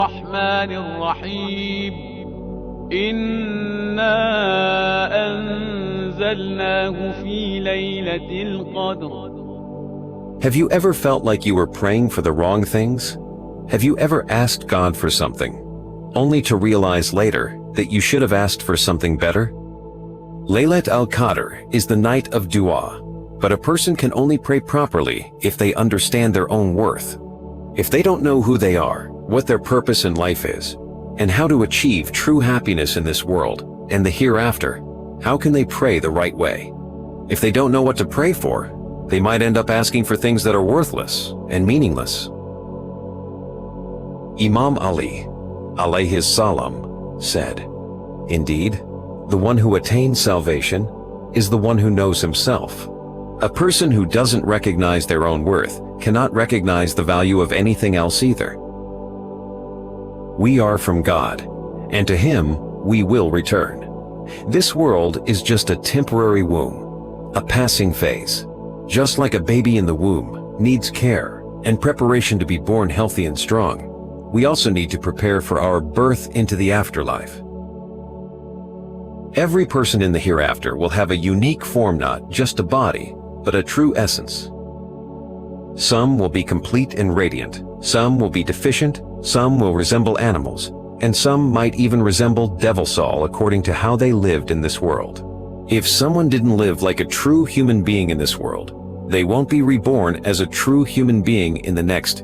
الرحمن الرحيم إنا أنزلناه في ليلة القدر. Have you ever felt like you were praying for the wrong things? Have you ever asked God for something, only to realize later that you should have asked for something better? Laylat al-Qadr is the night of dua, but a person can only pray properly if they understand their own worth. If they don't know who they are, what their purpose in life is, and how to achieve true happiness in this world and the hereafter, how can they pray the right way? If they don't know what to pray for, they might end up asking for things that are worthless and meaningless. Imam Ali, alayhis salam, said, "Indeed, the one who attains salvation is the one who knows himself." A person who doesn't recognize their own worth cannot recognize the value of anything else either. We are from God, and to Him we will return. This world is just a temporary womb, a passing phase. Just like a baby in the womb needs care and preparation to be born healthy and strong, we also need to prepare for our birth into the afterlife. Every person in the hereafter will have a unique form, not just a body, but a true essence. Some will be complete and radiant, some will be deficient, some will resemble animals, and some might even resemble Devil Saul according to how they lived in this world. If someone didn't live like a true human being in this world, they won't be reborn as a true human being in the next.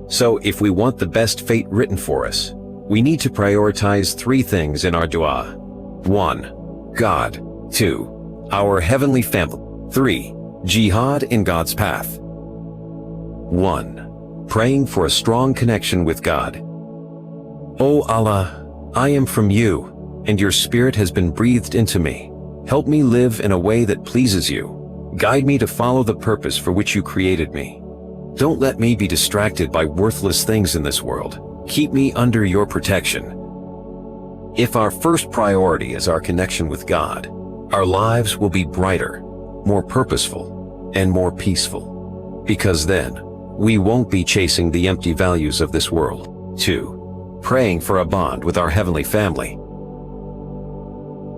So if we want the best fate written for us, we need to prioritize three things in our dua. 1. God. 2. Our heavenly family. 3. Jihad in God's path. 1. Praying for a strong connection with God. O Allah, I am from you, and your spirit has been breathed into me. Help me live in a way that pleases you. Guide me to follow the purpose for which you created me. Don't let me be distracted by worthless things in this world. Keep me under your protection. If our first priority is our connection with God, our lives will be brighter, more purposeful, and more peaceful. Because then, we won't be chasing the empty values of this world. 2. Praying for a bond with our heavenly family.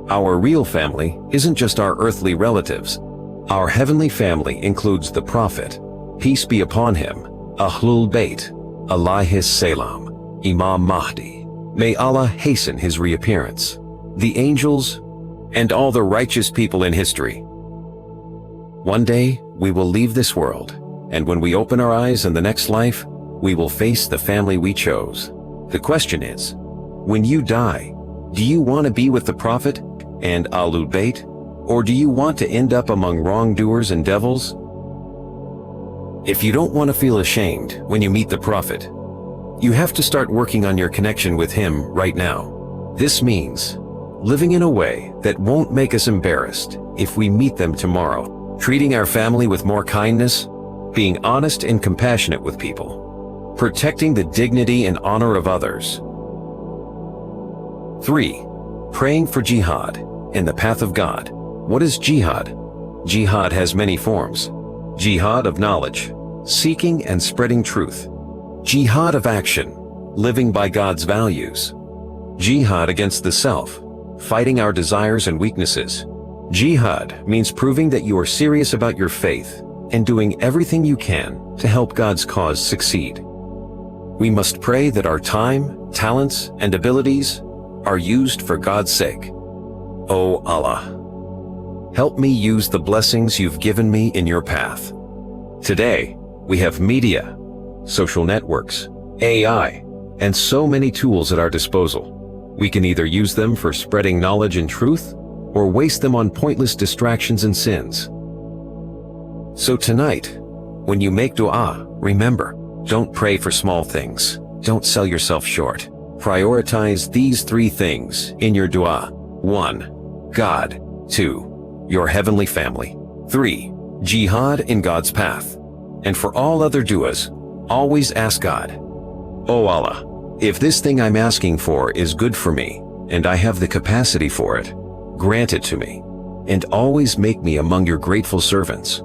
Our real family isn't just our earthly relatives. Our heavenly family includes the Prophet, peace be upon him, Ahlul Bayt, alayhis salam, Imam Mahdi, may Allah hasten his reappearance, the angels, and all the righteous people in history. One day, we will leave this world, and when we open our eyes in the next life, we will face the family we chose. The question is, when you die, do you want to be with the Prophet and Ahlul Bayt, or do you want to end up among wrongdoers and devils? If you don't want to feel ashamed when you meet the Prophet, you have to start working on your connection with him right now. This means living in a way that won't make us embarrassed if we meet them tomorrow, treating our family with more kindness, being honest and compassionate with people, protecting the dignity and honor of others. 3. Praying for jihad in the path of God. What is jihad? Jihad has many forms. Jihad of knowledge, seeking and spreading truth. Jihad of action, living by God's values. Jihad against the self, fighting our desires and weaknesses. Jihad means proving that you are serious about your faith and doing everything you can to help God's cause succeed. We must pray that our time, talents, and abilities are used for God's sake. O Allah, help me use the blessings you've given me in your path. Today, we have media, social networks, AI, and so many tools at our disposal. We can either use them for spreading knowledge and truth, or waste them on pointless distractions and sins. So tonight, when you make dua, remember, don't pray for small things. Don't sell yourself short. Prioritize these three things in your dua. 1. God. 2. Your heavenly family. 3. Jihad in God's path. And for all other duas, always ask God, O Allah, if this thing I'm asking for is good for me, and I have the capacity for it, grant it to me, and always make me among your grateful servants.